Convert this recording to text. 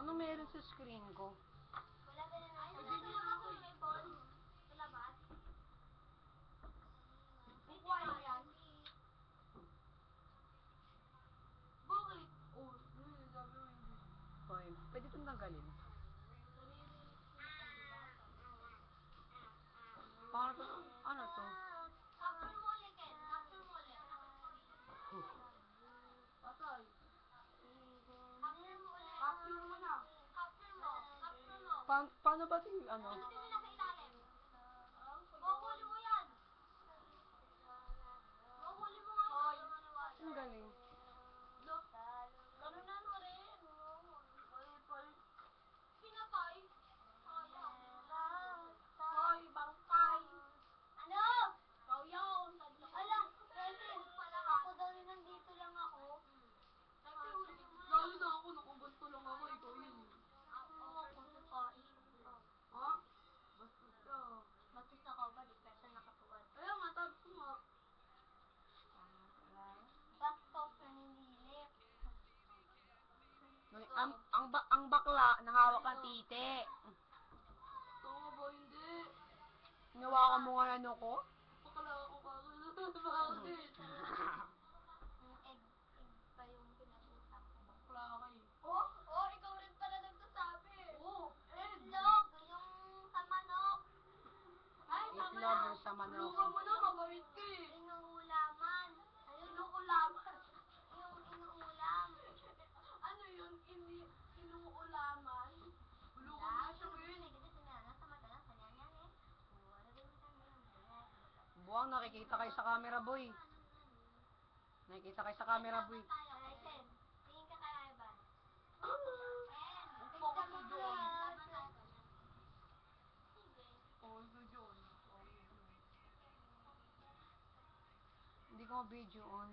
Ano meron sa screen ko? Wala ka na naman. Ay, nandun ako may ball. Sa labas. Kukuha mo yan. Bakit? Oh, sabi mo hindi. Hoy, pwede itong tanggalin. Paano to? Ano to? Capture mo ulit, Ken. Capture mo ulit. Patay. Capture mo ulit. Capture mo na. Capture mo. Capture mo. Paano ba ito yung ano? Pagdating mo na sa ilalim. Mahuhuli mo yan. Mahuhuli mo nga. Hoy. Ang galing. Look. Ganun na mo rin. Pinatay. Sayang. Hoy, bangkay. Ano? Ikaw yun. Ala, Resin. Ako daw rin nandito lang ako. Lalo na ako, nakaganto lang ako. Ikaw yun. Ako sa pais. Ha? Bastos ka. Bastos ako ba? Di ka siya nakatuwad. Ayaw nga, tapos mo nga. Bastos na nililip. Ang bakla, nangawak ang titi. Tama ba? Hindi. Hinawakan mo nga ano ko? Bakala ako bakit? Egg pa yung pinag-usap ko. Bakla ka eh. Oh, ikaw rin pala nagsasabi. Oo, itlog, yung sa manok. Ay, sa Itlog manok. yung sa manok. Luka mo na, mabait ka eh. Inuulaman. Inuulaman. Yung inuulam. Ano yun? Inuulaman? Luka mo na siya ngayon. Buwang, nakikita kayo sa camera, boy. Nakikita kayo sa camera, boy. Ken, tingin ka kay Ivan. Ken, tingin ka John. Oh, ito John. Hindi ko ma-video on.